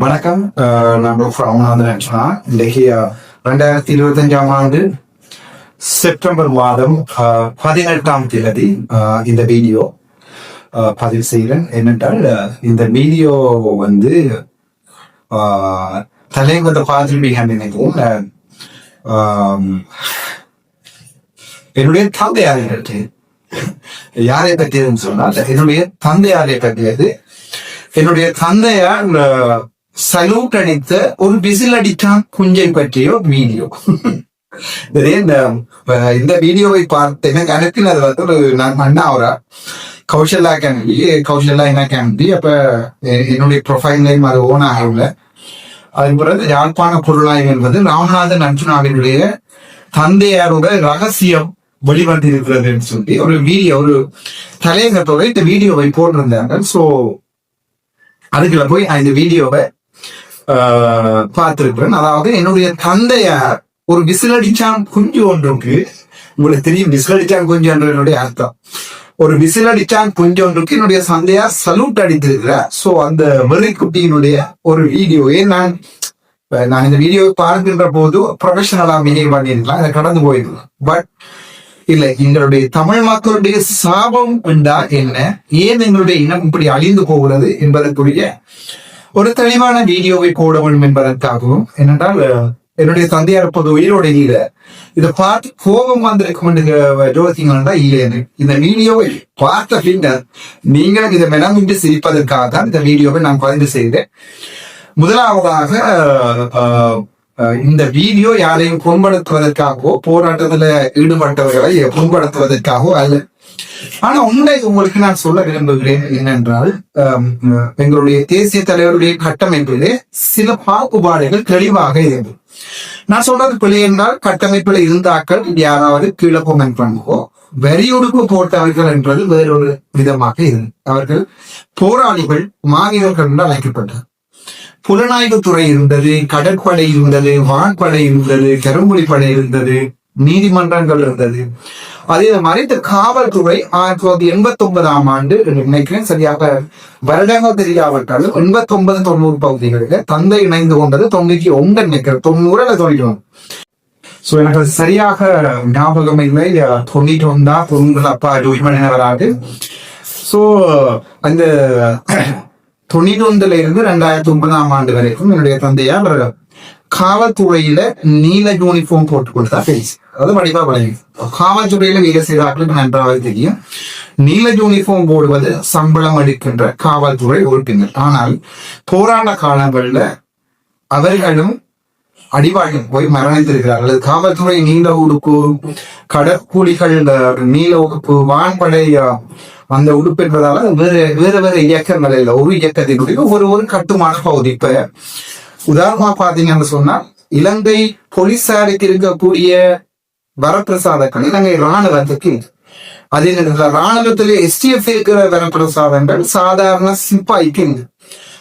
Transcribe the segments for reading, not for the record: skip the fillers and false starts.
வணக்கம். நான் டாக்டர் ராமநாதன். இன்றைக்கு 2025ஆம் ஆண்டு செப்டம்பர் மாதம் 18ஆம் தேதி இந்த வீடியோ பதிவு செய்கிறேன். என்னென்றால் இந்த வீடியோ தலைவந்த பார்த்துருப்பீங்க நினைக்கிறேன். என்னுடைய தந்தையாரை பற்றி யாரை பற்றியதுன்னு சொன்னால் என்னுடைய தந்தையாரை பற்றியது. என்னுடைய தந்தையார் சல்யூட் அடித்த ஒரு விசில் அடித்தான் குஞ்சை பற்றிய வீடியோ. இந்த வீடியோவை பார்த்து எனக்கு அனுப்பினது ஒரு அண்ணா அவரா கௌசல்யா கேண்டி. அப்ப என்னுடைய ப்ரொஃபைல் நேம் அது ஓன் ஆகல. அதுக்கு பிறகு யாழ்ப்பாண பொருளாய்வு என்பது ராமநாதன் அர்ஜுனாவினுடைய தந்தையாரோட ரகசியம் வெளிவந்திருக்கிறதுன்னு சொல்லி ஒரு வீடியோ, ஒரு தலையங்கத்தோட இந்த வீடியோவை போட்டிருந்தாங்க. ஸோ அதுக்குள்ள போய் இந்த வீடியோவை பார்த்திருக்கிறேன். அதாவது என்னுடைய தந்தையார் ஒரு விசிலடிச்சான் குஞ்சு ஒன்றுக்கு, உங்களுக்கு தெரியும் விசிலடிச்சான் குஞ்சு என்றனுடைய அர்த்தம். ஒரு விசிலடிச்சான் குஞ்சு ஒன்றுக்கு என்னுடைய தந்தையார் சல்யூட் அடித்திருக்கிறார். ஸோ அந்த வெறிக்குட்டியினுடைய ஒரு வீடியோவை நான் இந்த வீடியோவை பார்க்கின்ற போது ப்ரொஃபஷனலா பிஹேவ் பண்ணியிருக்கலாம், அதை கடந்து போயிருக்கலாம். பட் இல்ல, எங்களுடைய தமிழ் மக்களுடைய சாபம் என்றா என்ன, ஏன் எங்களுடைய இனம் இப்படி அழிந்து போகிறது என்பதற்குரிய ஒரு தெளிவான வீடியோவை போட வேண்டும் என்பதற்காகவும், என்னென்றால் என்னுடைய தந்தையார் இப்போது உயிரோட இல்ல, இதை பார்த்து கோபம் வந்திருக்கும் ஜோதிங்களா இல்லை. இந்த வீடியோவை பார்த்த பின்னர் நீங்களும் இதை மெனமின்றி சிரிப்பதற்காக தான் இந்த வீடியோவை நான் பதிவு செய்தேன். முதலாவதாக இந்த வீடியோ யாரையும் புண்படுத்துவதற்காகவோ போராட்டத்துல ஈடுபட்டவர்களை புண்படுத்துவதற்காகவோ அல்ல. ஆனா உண்மை உங்களுக்கு நான் சொல்ல விரும்புகிறேன் என்னென்றால், எங்களுடைய தேசிய தலைவருடைய கட்டமைப்பிலே சில பாகுபாடுகள் தெளிவாக இருந்தது. நான் சொல்றது பிள்ளை என்றால், கட்டமைப்புல இருந்தாக்கள் யாராவது கீழே கொமெண்ட் பண்ணுவோம். வரியுடுப்பு போட்டவர்கள் என்பது வேறொரு விதமாக இருந்தது. அவர்கள் போராளிகள், மாவீரர்கள் என்று அழைக்கப்பட்டார். புலனாய்வு துறை இருந்தது, கடற்படை இருந்தது, வான்படை இருந்தது, கரும்புலி படை இருந்தது, நீதிமன்றங்கள் இருந்தது. அதே மாதிரி இந்த காவல்துறை 1989ஆம் ஆண்டு நினைக்கிறேன், சரியாக வருடங்கள் தெரியாவிட்டாலும் 89-90 பகுதிகளில் தந்தை இணைந்து கொண்டது 91 நினைக்கிறேன், 90 90. ஸோ எனக்கு சரியாக ஞாபகம் இல்லை, 91 அப்பா ஜோதிமணிவராது. ஸோ அந்த 91 இருந்து 2009ஆம் ஆண்டு வரைக்கும் என்னுடைய தந்தையார் காவல்துறையில நீல யூனிஃபார்ம் போட்டு கொடுத்தா பேசி, அதாவது வடிவா பழகி. காவல்துறையில வேலை செய்தார்கள் நன்றாக தெரியும். நீல யூனிஃபார்ம் போடுவது சம்பளம் அளிக்கின்ற காவல்துறை உறுப்பினர். ஆனால் போராட்ட காலங்கள்ல அவர்களும் அடிவாழ்ந்து போய் மரணித்திருக்கிறார்கள். காவல்துறை நீல உடுப்பு, கடற்கூலிகள் நீல உடுப்பு, வான்படை அந்த உடுப்பு என்பதால வேற வேற இயக்கங்கள் இல்லை. ஒரு இயக்கத்தினுடைய ஒரு கட்டுமான பகுதி. இப்ப உதாரணமா பாத்தீங்கன்னு சொன்னா, இலங்கை போலீசாருக்கு இருக்கக்கூடிய வரப்பிரசாதங்கள் இலங்கை ராணுவத்துக்கு, அதே நேரத்தில் ராணுவத்திலே STF இருக்கிற வரப்பிரசாதங்கள் சாதாரண சிப்பாய்க்கு.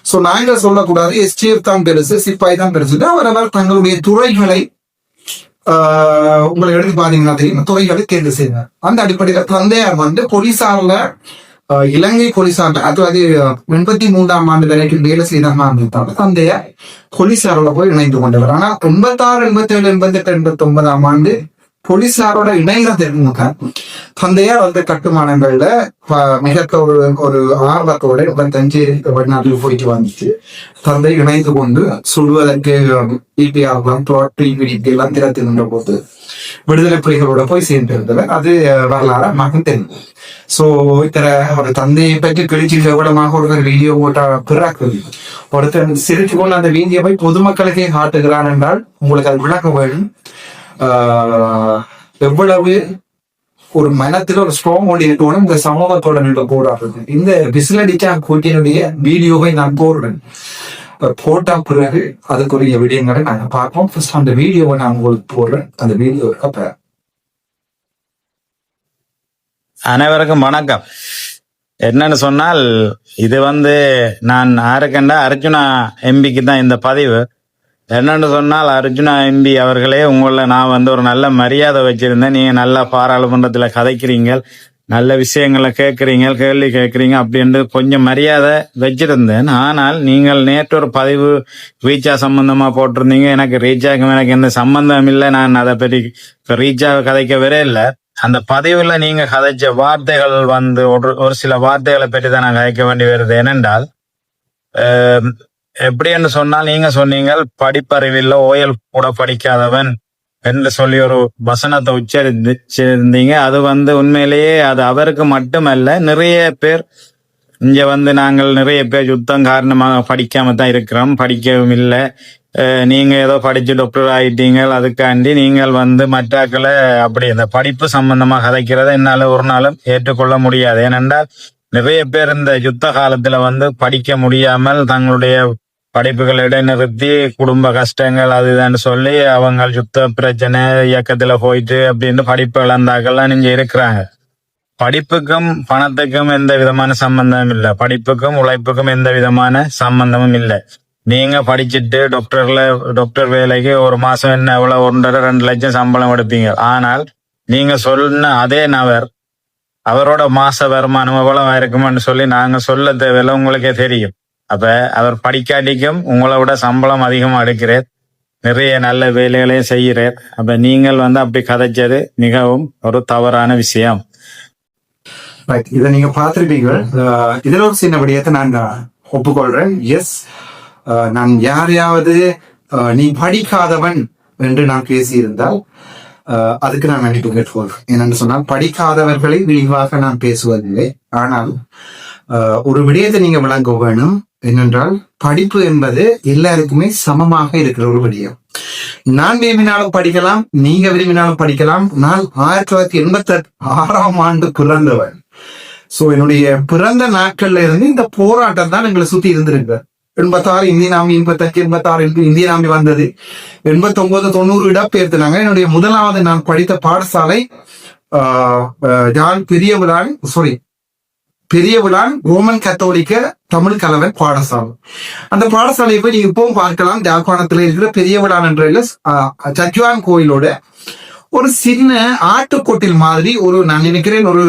சோ நாங்கள் சொல்லக்கூடாது STF தான் பெருசு, சிப்பாய் தான் பெருசு. அவரவர் தங்களுடைய துறைகளை உங்களை எடுத்து பாத்தீங்கன்னா தெரியும், துறைகளை தேர்வு செய்வார். அந்த அடிப்படையில தந்தையார் போலீசார்ல இலங்கை போலீசார், அதாவது 83ஆம் ஆண்டு வரைக்கும் வேலை செய்தாங்க. தந்தையார் போலீசாரோட போய் இணைந்து கொண்டவர். ஆனா 86, 87, 88, 89ஆம் ஆண்டு போலீசாரோட இணைகிறது தந்தையார் கட்டுமானங்கள்ல மிக ஒரு ஆர்வத்தோட 85 வெளிநாட்டுக்கு போயிட்டு வந்துச்சு. தந்தை இணைந்து கொண்டு சொல்வதற்கு எல்லாம் திறத்து நின்ற போது விடுதலை புலிகளோட போய் சேர்ந்திருந்தவர். அது வரலாறு மகன் தெரியும். சோ இத்தர ஒரு தந்தையை பற்றி கிழிச்சு எவ்வளமாக ஒரு வீடியோ போட்டா பிறகு ஒருத்தர் சிரிச்சு கொண்டு அந்த வீடியோவை பொதுமக்களுக்கே காட்டுகிறான் என்றால் உங்களுக்கு அது விளக்க வேண்டும். எவ்வளவு ஒரு மனத்துல ஒரு ஸ்ட்ராங் ஒன்று இருக்கணும் இந்த சமூகத்தோட நின்று போராடுறது. இந்த விசிலடிச்சா கூட்டினுடைய வீடியோவை நான் போடுறேன். போட்டா பிறகு அதுக்குரிய விடயங்களை நாங்க பார்ப்போம். ஃபர்ஸ்ட் அந்த வீடியோவை நான் உங்களுக்கு போடுறேன். அந்த வீடியோ அப்ப அனைவருக்கும் வணக்கம். என்னன்னு சொன்னால், இது நான் யாருக்கண்டா அர்ஜுனா எம்பிக்கு தான் இந்த பதிவு. என்னன்னு சொன்னால், அர்ஜுனா எம்பி அவர்களே, உங்களை நான் ஒரு நல்ல மரியாதை வச்சிருந்தேன். நீங்க நல்லா பாராளுமன்றத்துல கதைக்கிறீங்க. நல்ல விஷயங்களை கேட்குறீங்க, கேள்வி கேட்குறீங்க அப்படின்னு கொஞ்சம் மரியாதை வச்சிருந்தேன். ஆனால் நீங்கள் நேற்று ஒரு பதிவு ரீச்சா சம்பந்தமா போட்டிருந்தீங்க. எனக்கு ரீச்சாக்கும் எனக்கு எந்த சம்பந்தம் இல்லை, நான் அதை பற்றி ரீச்சாவை கதைக்க வரே இல்லை. அந்த பதிவுல நீங்க கதைச்ச வார்த்தைகள் வந்து ஒரு சில வார்த்தைகளை பற்றி தான் நான் கதைக்க வேண்டி வருது. ஏனென்றால் எப்படின்னு சொன்னால், நீங்க சொன்னீங்க படிப்பறிவில் ஓயல் கூட படிக்காதவன் என்று சொல்லி ஒரு வசனத்தை உச்சரிச்சிருந்தீங்க. அது வந்து உண்மையிலேயே அது அவருக்கு மட்டுமல்ல, நிறைய பேர் இங்க வந்து நாங்கள் நிறைய பேர் யுத்தம் காரணமாக படிக்காம தான் இருக்கிறோம், படிக்கவும் இல்லை. நீங்க ஏதோ படிச்சு டாக்டர் ஆயிட்டீங்க, அதுக்காண்டி நீங்கள் வந்து மற்றாக்களை அப்படி இந்த படிப்பு சம்பந்தமா கதைக்கிறத என்னால ஒரு நாளும் ஏற்றுக்கொள்ள முடியாது. ஏனென்றால் நிறைய பேர் இந்த யுத்த காலத்துல வந்து படிக்க முடியாமல் தங்களுடைய படிப்புகள் இடைநிறுத்தி குடும்ப கஷ்டங்கள் அதுதான் சொல்லி அவங்க யுத்த பிரச்சனை இயக்கத்துல போயிட்டு அப்படின்னு படிப்பு இழந்தாக்கள்லாம் நீங்க இருக்கிறாங்க. படிப்புக்கும் பணத்துக்கும் எந்த விதமான சம்பந்தமும் இல்லை, படிப்புக்கும் உழைப்புக்கும் எந்த விதமான சம்பந்தமும் இல்லை. நீங்க படிச்சுட்டு டாக்டர் வேலைக்கு ஒரு மாசம் என்ன எவ்வளவு 1.5-2 லட்சம் சம்பளம் எடுப்பீங்க. ஆனால் நீங்க சொன்ன அதே நபர் அவரோட மாச வருமானம் எவ்வளவு இருக்குமான்னு சொல்லி நாங்க சொல்ல தேவையில்லை, உங்களுக்கே தெரியும். அப்ப அவர் படிக்காட்டிக்கும் உங்களை விட சம்பளம் அதிகமா எடுக்கிறார், நிறைய நல்ல வேலைகளையும் செய்கிறார். அப்ப நீங்கள் வந்து அப்படி கதைச்சது மிகவும் ஒரு தவறான விஷயம். இதை நீங்க பார்த்திருப்பீங்க. இதுல ஒரு சின்ன விடயத்தை நான் ஒப்புக்கொள்றேன். எஸ், நான் யாரையாவது நீ படிக்காதவன் என்று நான் பேசியிருந்தால் அதுக்கு நான் மன்னிப்பு கேட்டுக்கொள்றேன். என்னென்னு சொன்னால், படிக்காதவர்களை விரிவாக நான் பேசுவதில்லை. ஆனால் ஒரு விடயத்தை நீங்க விளங்க வேணும். என்னென்றால், படிப்பு என்பது எல்லாருக்குமே சமமாக இருக்கிற ஒரு விடயம். நான் விரும்பினாலும் படிக்கலாம், நீங்க விரும்பினாலும் படிக்கலாம். நான் 1986ஆம் ஆண்டு பிறந்தவன். சோ என்னுடைய பிறந்த நாட்கள்ல இருந்து இந்த போராட்டம் தான் எங்களை சுத்தி இருந்திருக்கு. 86 இந்தியன் ஆர்மி, 85 86 இந்தியன் ஆர்மி வந்தது. 89 90 இடம்பெயர்த்தினாங்க. என்னுடைய முதலாவது நான் படித்த பாடசாலை பெரியவிழான் ரோமன் கத்தோலிக்க தமிழ் கலவன் பாடசாலை. அந்த பாடசாலையை போய் நீங்க இப்பவும் பார்க்கலாம். யாழ்ப்பாணத்துல இருக்கிற பெரியவிழான் என்ற சச்சுவான் கோயிலோட ஒரு சின்ன ஆட்டுக்கொட்டில் மாதிரி நான் நினைக்கிறேன் ஒரு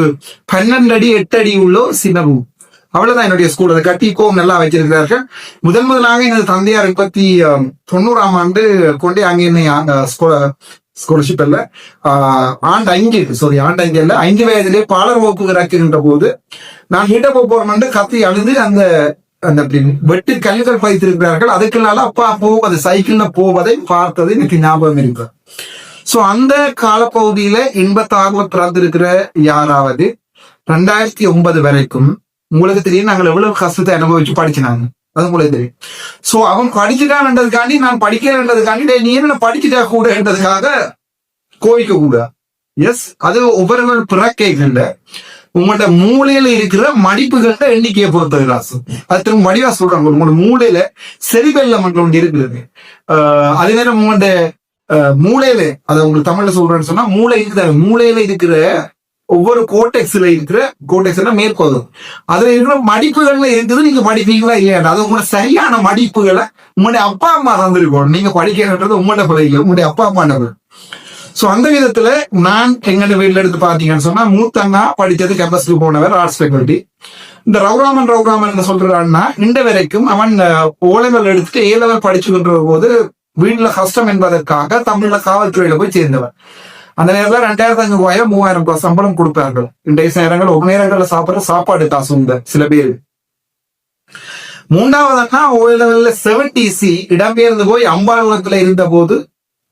12 அடி 8 அடி உள்ள சின்ன ரூம். அவ்வளவுதான் என்னுடைய ஸ்கூல். அதை கட்டிக்கோவும் நல்லா வச்சிருக்கிறார்கள். முதலாக எனது தந்தையார் 1990ஆம் ஆண்டு கொண்டே அங்கே என்னை ஸ்காலர்ஷிப் இல்ல ஆண்டு 5 வயதிலே பாலர் வகுப்பு இறக்குகின்ற போது நான் வீட்டை போறேன் கத்தி அழுது அந்த வெட்டு கல்லுகள் பதித்திருக்கிறார்கள். அதுக்குள்ளால அப்பா போவது சைக்கிள்ல போவதை பார்த்தது எனக்கு ஞாபகம் இருக்கு. சோ அந்த காலப்பகுதியில 86ல பிறந்திருக்கிற யாராவது 2009 வரைக்கும் உங்களுக்கு தெரியும் நாங்கள் எவ்வளவு கஷ்டத்தை அனுபவிச்சு படிச்சினாங்க, அது உங்களுக்கு தெரியும். சோ அவன் படிச்சுட்டான்றதுக்காண்டி நான் படிக்கிறேன்றதுக்காண்டி நீ என்ன படிச்சுட்டா கூடன்றதுக்காக கோவிக்க கூட. எஸ், அது ஒவ்வொரு பிறக்கைகள்ல உங்களோட மூளையில இருக்கிற மடிப்புகள்ல எண்ணிக்கையை பொறுத்தது ராசு. அது திரும்ப வடிவா சொல்றாங்க, உங்களோட மூளையில செரிபெல்லம் ஒன்று இருக்கிறது. அதே நேரம் உங்களோட மூளையில, அதை உங்களுக்கு தமிழ்ல சொல்றேன்னு சொன்னா, மூளையில இருக்கிற ஒவ்வொரு கோட்டெக்ஸ்ல மேற்கொள்ளும் அதுல இருக்கிற மடிப்புகள்ல இருக்குது. நீங்க படிப்பீங்களா இல்லையா, அது உங்களோட சரியான மடிப்புகளை உங்களுடைய அப்பா அம்மா தந்திருக்கணும். நீங்க படிக்கிறது உங்களோட பிள்ளைகள், உங்களுடைய அப்பா அம்மா. சோ அந்த விதத்துல நான் எங்க வீட்டுல எடுத்து பாத்தீங்கன்னு சொன்னா, மூத்தண்ணா படிச்சது கேம்பஸ்க்கு போனவர் ஆர்ட்ஸ் ஃபேக்கல்டி. இந்த ரவுராமன் சொல்றான்னா இந்த வரைக்கும் அவன் ஓலெவல் எடுத்துட்டு A-level படிச்சுக்கின்ற போது வீட்டுல கஷ்டம் என்பதற்காக தமிழ்ல காவல்துறையில போய் சேர்ந்தவன். அந்த நேரத்துல 2500 ரூபாயோ 3000 ரூபாய் சம்பளம் கொடுப்பார்கள். இன்றைய நேரங்கள் ஒரு நேரங்கள்ல சாப்பிடுற சாப்பாடு காசு உண்டு சில பேர். மூன்றாவதுன்னா O-level 70C இடம்பெயர்ந்து போய் அம்பாளத்துல இருந்த போது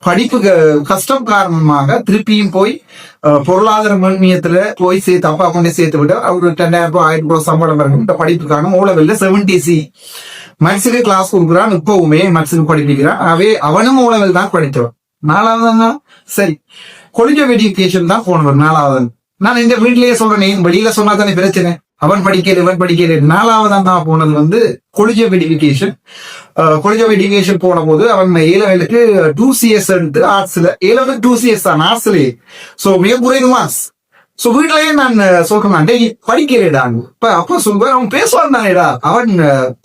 படிப்பு கஷ்டம் காரணமாக திருப்பியும் போய் பொருளாதார மேன்மையத்துல போய் அப்பா கொண்டே சேர்த்து விட்டார். அவரு 2000 ரூபாய் 1000 ரூபாய் சம்பளம் வரும். இந்த படிப்புக்கான O-level 70C மேக்ஸுக்கு கிளாஸ் கொடுக்குறான். இப்பவுமே மேக்ஸுக்கு படிப்பிக்கிறான். அவனும் O-level தான் படித்தவன். 4வது சரி, கொலிஜியம் எஜுகேஷன் தான் போனவர் 4வது. நான் எங்க வீட்லயே சொல்றேன், வெளியில சொன்னா தானே பிரச்சனை. அவன் படிக்கிறது 4வது போனது கொலிஜியம் எஜுகேஷன். கொலிஜியம் எஜுகேஷன் போன போது அவன் A-level 2CS எடுத்து ஆர்ட்ஸ்ல A-level 2CS தான் ஆர்ட்ஸ்லயே. சோ மிக குறைந்த மார்க்ஸ். சோ வீட்லயே நான் சொல்றேன், டேய் படிக்கிறேடா. இப்ப அப்பா சொல்லுவேன், அவன் பேசுவான் தானேடா, அவன்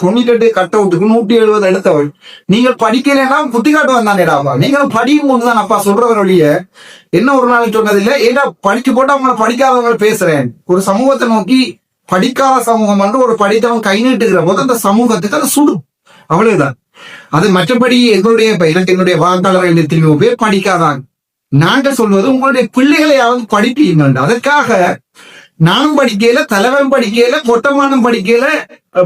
98 கட் அவுட்டுக்கு 170 எடுத்தவன். நீங்கள் படிக்கிறேன்னா புத்தி காட்டுவான் தானேடா. நீங்களும் படிக்கும் போதுதான் அப்பா சொல்றவர் வழிய என்ன ஒரு நாள் சொன்னதில்லை, ஏன்னா படிச்சு போட்டு அவங்கள படிக்காதவங்க பேசுறேன். ஒரு சமூகத்தை நோக்கி படிக்காத சமூகம் வந்து ஒரு படித்தவன் கை நீட்டுகிற போது அந்த சமூகத்துக்கு அது சுடும், அவ்வளவுதான். அது மற்றபடி எங்களுடைய எனக்கு என்னுடைய வாக்காளர்கள் எத்தனையோ பேர் படிக்காதான். நாங்கள் சொல்வது உங்களுடைய பிள்ளைகளையாவது படிப்பீங்கள். அதற்காக நானும் படிக்கல, தலைவன் படிக்கல, பொட்டமானும் படிக்கல,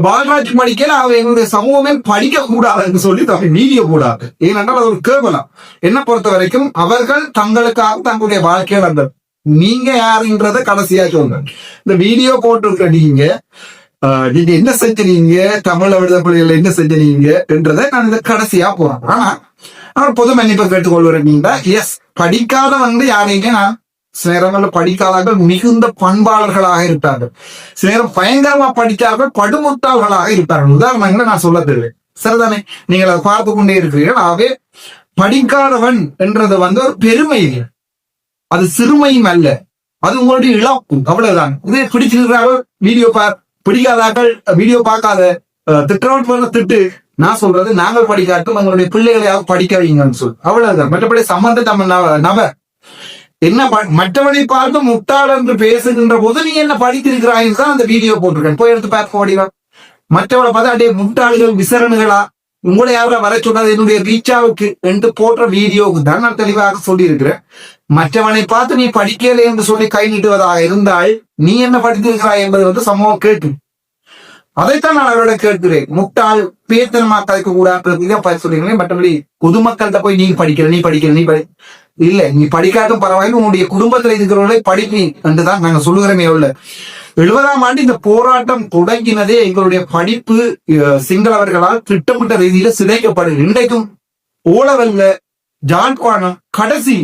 பாலராஜ் படிக்கல, அவ எங்களுடைய சமூகமே படிக்க கூடாதுன்னு சொல்லி நீடிய கூடாது. ஏனென்றால் அது ஒரு கேவலம். என்ன பொறுத்த வரைக்கும் அவர்கள் தங்களுக்காக தங்களுடைய வாழ்க்கையில் அந்த நீங்க யாருன்றத கடைசியா சொல்லுங்க. இந்த வீடியோ போட்டிருக்க நீங்க என்ன செஞ்சீங்க, தமிழ் விடுதலை புலிகள் என்ன செஞ்சீங்க என்றதை நான் இந்த கடைசியா போறேன். ஆனா அவர் பொது மன்னிப்பை கேட்டுக்கொள்வீங்க. எஸ், படிக்காத வந்து யாரையுமே நான் சில நேரங்களில் படிக்காதவர்கள் மிகுந்த பண்பாளர்களாக இருப்பார்கள், சில நேரம் பயங்கரமா படித்தார்கள் படுமுட்டாள்களாக இருப்பார்கள். உதாரணங்களை நான் சொல்ல தெரியும், சரிதானே? நீங்கள் அதை பார்த்து கொண்டே இருக்கிறீர்கள். ஆகவே படிக்காதவன் என்றது வந்து ஒரு பெருமை இல்லை, அது சிறுமையும் அல்ல, அது உங்களுடைய இழப்பு, அவ்வளவுதான். இதே பிடிச்சிருக்கிறார்கள் வீடியோ பிடிக்காதாக்கள் வீடியோ பார்க்காத திட்டவன் போல திட்டு. நான் சொல்றது, நாங்கள் படிக்காட்டும் எங்களுடைய பிள்ளைகளையாவது படிக்க வைங்கன்னு சொல்லு, அவ்வளவுதான். மற்றபடி சம்பந்த தமிழ் நபர் என்ன மற்றவனை பார்த்து முட்டாள் என்று பேசுகின்ற போது நீ என்ன படித்திருக்கிறாய் தான் அந்த வீடியோ போட்டிருக்கேன். போய் எடுத்து பார்க்க முடியும். மற்றவளை பார்த்து அப்படியே முட்டாள்கள் விசரணுகளா உங்களை யாரும் வர சொன்னது என்னுடைய ரீச்சாவுக்கு என்று போன்ற வீடியோவுக்கு தான் நான் தெளிவாக சொல்லி இருக்கிறேன். மற்றவனை பார்த்து நீ படிக்கலை என்று சொல்லி கை நீட்டுவதாக இருந்தால் நீ என்ன படித்திருக்கிறாய் என்பது வந்து சமூகம் கேட்டு, அதைத்தான் நான் அவரோட கேட்கிறேன். முட்டாள் பேத்தனமா கதைக்க கூடாது சொல்லிக்கிறேன். மற்றபடி பொதுமக்கள்கிட்ட போய் நீ படிக்கல இல்ல, நீ படிக்காதும் பரவாயில்ல, உன்னுடைய குடும்பத்துல இருக்கிறவர்களை படிப்பி என்றுதான் நாங்க சொல்லுகிறோமே. உள்ள 70ஆம் ஆண்டு இந்த போராட்டம் தொடங்கினதே எங்களுடைய படிப்பு சிங்களவர்களால் திட்டமிட்ட ரீதியில சிதைக்கப்படுது. இன்றைக்கும் ஓலவல்ல ஜாழ்ப்பாணம் கடைசி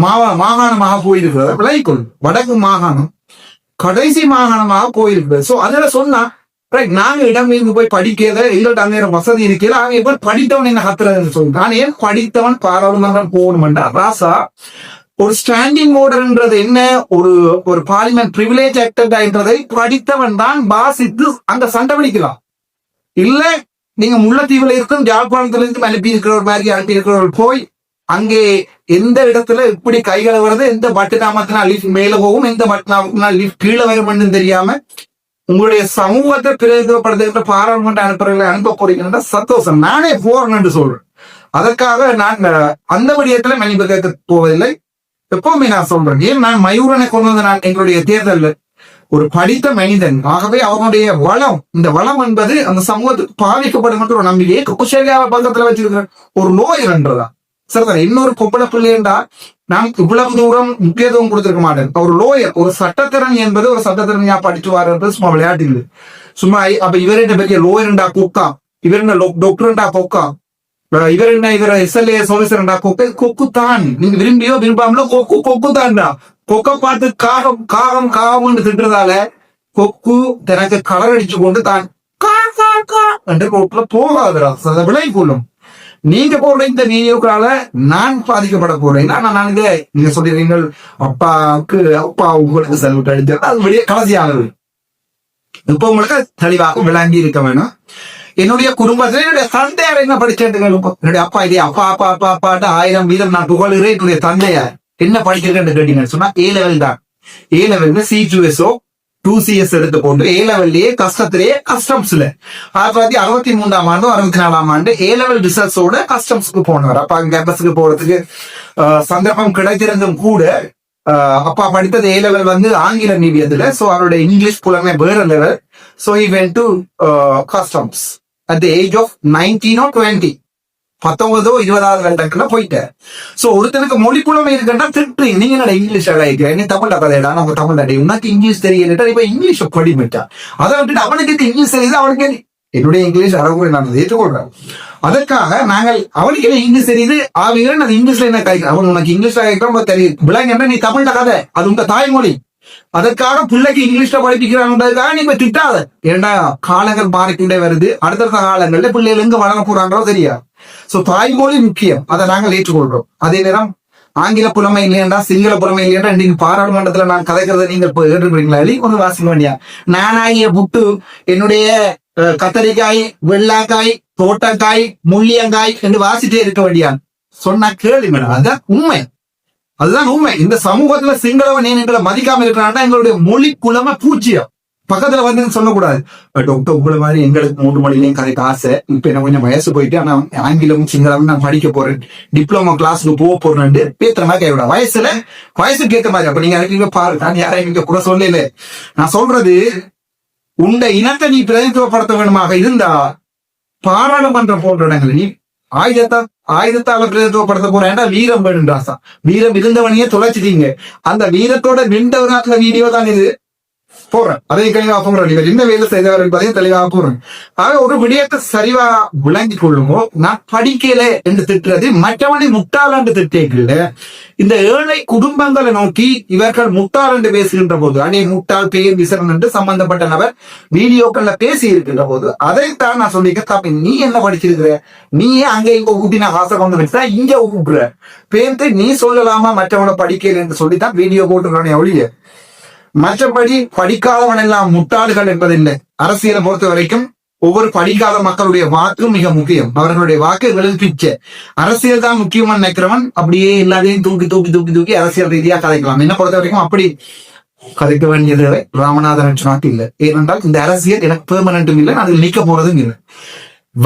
மாகாணமாக போயிருக்கிறது, விளைக்கொள் வடக்கு மாகாணம் கடைசி மாகாணமாக போயிருக்கிறது. சோ அதுல சொன்னா நாங்க இடமிருந்து போய் படிக்கல, எங்கள்ட்ட அந்த வசதி இருக்கல, அவங்க எப்ப படித்தவன் என்ன கத்துறதுன்னு சொல்லி நான் ஏன் படித்தவன் பாராளுமன்றம் போகணும்டா ராசா. ஒரு ஸ்டாண்டிங் ஆர்டர்ன்றது என்ன, ஒரு பார்லிமெண்ட் பிரிவிலேஜ் ஆக்டன்றதை படித்தவன் தான் வாசித்து அங்க சண்டை பிடிக்கலாம். இல்ல நீங்க முல்லைத்தீவுல இருக்கும் ஜாழ்ப்பாணத்துல இருந்து அனுப்பி இருக்கிற மாதிரி அனுப்பி இருக்கிறவர்கள் போய் அங்கே எந்த இடத்துல இப்படி கைகளை வருது, எந்த பட்டுநாமத்தினா லிஃப்ட் மேல போகும், எந்த பட்டுநாமத்தினா லிஃப்ட் கீழே வரும்னு தெரியாம உங்களுடைய சமூகத்தை பிரதிநிதிப்படுத்துகின்ற பாராளுமன்ற அனுப்புறவர்களை அனுப்ப போறீங்கன்னா சந்தோஷம், நானே போறேன்னு சொல்றேன். அதற்காக நான் அந்த விடயத்துல மன்னிப்பு கேட்க போவதில்லை. எப்பவுமே நான் சொல்றேன், ஏன் நான் மயூரனை கொண்டு வந்து நான் எங்களுடைய தேர்தலில் ஒரு படித்த மனிதன். ஆகவே அவனுடைய வளம், இந்த வளம் என்பது அந்த சமூகத்துக்கு பாதிக்கப்படும் என்று ஒரு நம்பிக்கையை குஷேகாவை பக்கத்துல வச்சிருக்கிறேன். ஒரு நோய் என்றதா சரிதான். இன்னொரு கொப்பள பிள்ளைண்டா நான் இவ்வளவு தூரம் முக்கியத்துவம் கொடுத்திருக்க மாட்டேன். ஒரு லோயர், ஒரு சட்டத்திறன் என்பது ஒரு சட்டத்திறனையா படிச்சுவார் என்று சும்மா விளையாட்டு சும்மா. அப்ப இவர் என்ன பெரிய லோயர்ண்டா கொக்கா, இவர் என்ன டாக்டர்ண்டா கொக்கா, இவர் என்ன இவர் SLA சொலிசர்ண்டா கொக்கு தான். நீங்க விரும்பியோ விரும்பாமலோ கொக்கு தான்டா. கொக்க பார்த்து காகம் காகம் காகம்னு திட்டுறதால கொக்கு தனக்கு கலர் அடிச்சு கொண்டு தான் என்று ரோட்ல போகாதுடா, விலை கொள்ளும். நீங்க போடுற இந்த வீடியோக்களால நான் பாதிக்கப்பட போறேன். நான் நீங்க சொல்றீங்க அப்பா உங்களுக்கு செல்விட்டு அடிச்சது அது வெளியே கடைசியானது. இப்ப உங்களுக்கு தெளிவாக விளங்கி இருக்க வேணும். என்னுடைய குடும்பத்துல என்னுடைய தந்தையார் என்ன படிச்சேன், என்னுடைய அப்பா இதே அப்பா அப்பா அப்பா அப்பாட்ட 1000 வீதம் நான் புகழுகிறேன். என்னுடைய தந்தையார் என்ன படிச்சிருக்கேன்னு கேட்டீங்கன்னு சொன்னா A level தான். A level C2SO 2CS எடுத்து போட்டு A லெவல்லயே கஷ்டத்திலேயே கஸ்டம்ஸ்ல 1963ஆம் ஆண்டு 64ஆம் ஆண்டு A லெவல் ரிசல்ட்ஸோட கஸ்டம்ஸ்க்கு போனவர். அப்பா கேம்பஸுக்கு போறதுக்கு சந்தர்ப்பம் கிடைத்திருந்தும் கூட அப்பா படித்தது A லெவல் வந்து ஆங்கில நீதியத்துல. சோ அவருடைய இங்கிலீஷ் புலமே வேற level. So he went to customs at the age of 19 or 20. 19 or 20 வருடத்துல போயிட்டேன். சோ ஒருத்தனுக்கு மொழி புலமை இருக்குன்னா திட்டுறீங்க, நீங்க என்ன இங்கிலீஷ் அழைக்கிறேன், நீ தமிழ் கதைடா, நம்ம தமிழ் அடை, உனக்கு இங்கிலீஷ் தெரியல, இப்ப இங்கிலீஷ் படிமிட்டா. அதை விட்டுட்டு அவனுக்கு இங்கிலீஷ் தெரியுது, அவனுக்கு என்னுடைய இங்கிலீஷ் அறகுறை நான் ஏற்றுக்கொள்றேன். அதற்காக நாங்கள் அவனுக்கு என்ன இங்கிலீஷ் தெரியுது, ஆவிகள் அது இங்கிலீஷ்ல என்ன கழிக்கிறேன், அவன் உனக்கு இங்கிலீஷ்ல கழிக்கிறோம் தெரியும் விளங்க, நீ தமிழ்ல கதை, அது உங்க தாய்மொழி. அதற்காக பிள்ளைக்கு இங்கிலீஷ்ல படிப்பிக்கிறாங்க நீங்க திட்டாத. ஏண்டா காலங்கள் மாறிக்கொண்டே வருது, அடுத்தடுத்த காலங்கள்ல பிள்ளைகள் எங்க வளர போறாங்களோ தெரியாது. சோ தாய்மொழி முக்கியம், அதை நாங்கள் ஏற்றுக்கொள்றோம். அதே நேரம் ஆங்கில புலமை இல்லையண்டா சிங்கள புலமை இல்லையண்டா நீங்க பாராளுமன்றத்துல நான் கதைக்கிறத நீங்க இப்போ ஏற்றுக்கிறீங்களா இல்லையா கொஞ்சம் வாசிக்க வேண்டியா நானாகிய புட்டு என்னுடைய கத்தரிக்காய் வெள்ளாக்காய் தோட்டக்காய் முள்ளியங்காய் என்று வாசிட்டே இருக்க வேண்டியான் சொன்னா கேள்வி மேடம் அதுதான் உண்மை அதுதான் உண்மை இந்த சமூகத்துல சிங்களவன் எங்களை மதிக்காம இருக்கிறான்னா எங்களுடைய மொழி புலமை பூஜ்ஜியம் பக்கத்துல வந்து சொல்லக்கூடாது டாக்டர் உங்களை மாதிரி எங்களுக்கு 3 மணிலையும் கதைக்கு ஆசை இப்ப எனக்கு கொஞ்சம் வயசு போயிட்டு ஆனா ஆங்கிலமும் சிங்களமும் நான் படிக்க போறேன் டிப்ளமோ கிளாஸ்க்கு போக போறேன் பேத்துற மாதிரி கைவிட வயசுக்கு ஏற்ற மாதிரி அப்ப நீங்க எனக்கு பாரு நான் யாரையும் இங்க கூட சொல்லல நான் சொல்றது உண்ட இனத்தை நீ பிரதித்துவப்படுத்த வேணுமாக இருந்தா பாராளுமன்றம் போன்ற இடங்கள் நீ ஆயுதத்தால பிரதித்துவப்படுத்த போறேன்டா வீரம் வேணும்டாசா வீரம் இருந்தவனையே தொலைச்சிட்டீங்க அந்த வீரத்தோட நின்றவனாக்குற வீடியோ தான் இது போறேன் அதையும் தெளிவா போறேன் நீங்க என்ன வேலை செய்தவர்கள் பதையும் தெளிவாக போறேன் ஆக ஒரு விடயத்தை சரிவா விளங்கி கொள்ளுமோ நான் படிக்கல என்று திட்டுறது மற்றவனை முட்டாள் என்று திட்டேங்கல்ல இந்த ஏழை குடும்பங்களை நோக்கி இவர்கள் முட்டாள் என்று பேசுகின்ற போது அடே முட்டாள் பேர் விசரன் என்று சம்பந்தப்பட்ட நபர் வீடியோக்கள்ல பேசி இருக்கின்ற போது அதைத்தான் நான் சொல்லிக்க தப்பி நீ என்ன படிச்சிருக்கிற நீ அங்க இங்க ஊட்டின ஆசை கொண்டு வச்சா இங்க ஊப்புற பேர்த்து நீ சொல்லலாமா மற்றவனை படிக்கல என்று சொல்லித்தான் வீடியோ போட்டுறானே ஒழிய மற்றபடி படிக்காதவன் எல்லாம் முட்டாள்கள் என்பதில்லை அரசியலை பொறுத்த வரைக்கும் ஒவ்வொரு படிக்காத மக்களுடைய வாக்கு மிக முக்கியம் அவர்களுடைய வாக்கு எழுப்பிச்ச அரசியல் தான் முக்கியமா நினைக்கிறவன் அப்படியே எல்லாத்தையும் தூக்கி அரசியல் ரீதியா கதைக்கலாம் என்ன பொறுத்த வரைக்கும் அப்படி கதைக்க வேண்டியது ராமநாதன் நாட்டு இல்லை ஏனென்றால் இந்த அரசியல் எனக்கு பெர்மனன்ட்டும் இல்லை அதில் நீக்க போறதும் இல்லை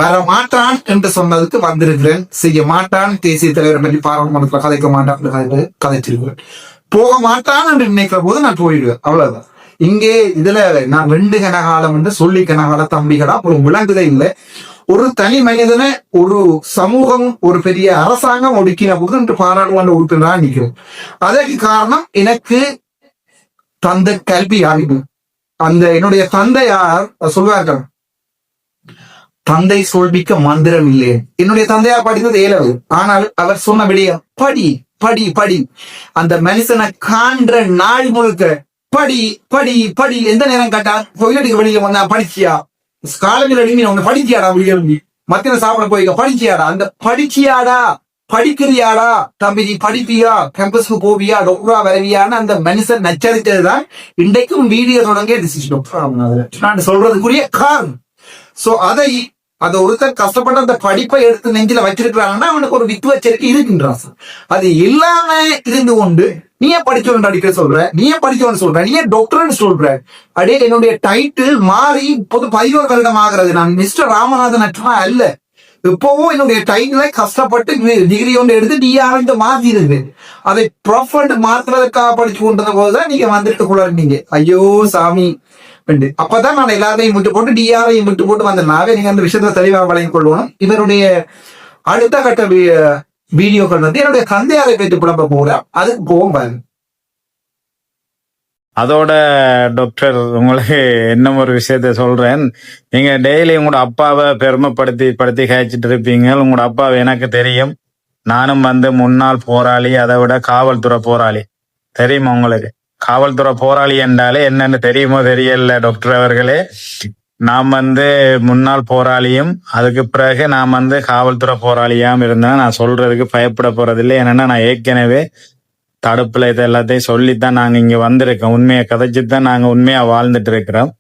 வர மாட்டான் என்று சொன்னதுக்கு வந்திருக்கிறேன் செய்ய மாட்டான் தேசிய தலைவர் பற்றி பாராளுமன்றத்தில் கதைக்க மாட்டான் கதைச்சிருக்கிறேன் போக மாட்டான் என்று நினைக்கிற போது நான் போயிடுவேன் அவ்வளவுதான் இங்கே இதுல நான் 2 கனகாலம் என்று சொல்லி கனகால தம்பிகளா ஒரு விளங்குதே இல்லை ஒரு தனி மனிதனை ஒரு சமூகம் ஒரு பெரிய அரசாங்கம் ஒடுக்கின போது என்று பாராளுமன்ற உறுப்பினராக நிற்கிறேன் அதற்கு காரணம் எனக்கு தந்தை கல்வி அறிவு அந்த என்னுடைய தந்தையார் சொல்வார்கள் தந்தை சொல்பிக்க மந்திரம் இல்லையே என்னுடைய தந்தையார் படித்தது ஏலவு ஆனால் அவர் சொன்ன விடயம் படி படி படி அந்த மனுஷனை காண்ற நாள் முழுக்க படி படி படி எந்த நேரம் கேட்டா தொழிலடிக்க வெளியில வந்தா படிச்சியா காலங்கள் எழுதி உங்க படிச்சியாடா வெளியே மத்திய சாப்பிட போய் படிச்சியாடா அந்த படிச்சியாடா படிக்கிறியாடா தம்பி நீ படிப்பியா கேம்பஸ்க்கு போவியா டாக்டரா வரவியான்னு அந்த மனுஷன் நச்சரித்ததுதான் இன்றைக்கும் வீடியோ தொடங்க நான் சொல்றதுக்குரிய காரணம் சோ அதை ஒருத்தர் கஷ்டப்பட்ட அந்த படிப்பை எடுத்து நெஞ்சில வச்சிருக்கிறாங்கன்னா அவனுக்கு ஒரு வித்துவச்சரிக்கை இருக்கின்றான் அது இல்லாம இருந்து கொண்டு நீ ஏன் படிச்சவன் அடிக்க சொல்ற நீ ஏன் படிச்சவன் சொல்ற நீ ஏன் டாக்டர்னு சொல்ற அடே என்னுடைய டைட்டில் மாறி இப்போது 11 வருடம் ஆகிறது நான் மிஸ்டர் ராமநாதன் அல்ல இப்பவும் என்னுடைய டைட்டிலை கஷ்டப்பட்டு டிகிரி ஒன்று எடுத்து டிஆர் மாத்தி இருக்கு அதை ப்ரொஃபண்ட் மாத்துறதுக்காக படிச்சு கொண்டது போதுதான் நீங்க வந்துட்டு குளறினீங்க ஐயோ சாமி அப்பதான் நான் எல்லாரையும் விட்டு போட்டு டிஆரையும் விட்டு போட்டு வந்தேன்னாவே நீங்க அந்த விஷயத்த தெளிவாக வழங்கிக் கொள்ளணும் இவருடைய அடுத்த கட்ட வீடியோக்கள் வந்து என்னுடைய தந்தையாரை பற்றி புலம்ப போகிறேன் அதுக்கு போகும் பாருங்க அதோட டாக்டர் உங்களுக்கு என்ன ஒரு விஷயத்த சொல்றேன் நீங்க டெய்லி உங்களோட அப்பாவை பெருமைப்படுத்தி காய்ச்சிட்டு இருப்பீங்க உங்களோட அப்பாவை எனக்கு தெரியும் நானும் வந்து முன்னாள் போராளி அதை விட காவல்துறை போராளி தெரியுமா உங்களுக்கு காவல்துறை போராளி என்றாலே என்னன்னு தெரியுமோ தெரியல டாக்டர் அவர்களே நாம் வந்து முன்னாள் போராளியும் அதுக்கு பிறகு நான் வந்து காவல்துறை போராளியாம் இருந்தேன் நான் சொல்றதுக்கு பயப்பட போறதில்லை என்னன்னா நான் ஏற்கனவே தடுப்புல இது எல்லாத்தையும் சொல்லித்தான் நாங்க இங்க வந்திருக்கோம் உண்மையை கதைச்சுதான் நாங்க உண்மையா வாழ்ந்துட்டு இருக்கிறோம்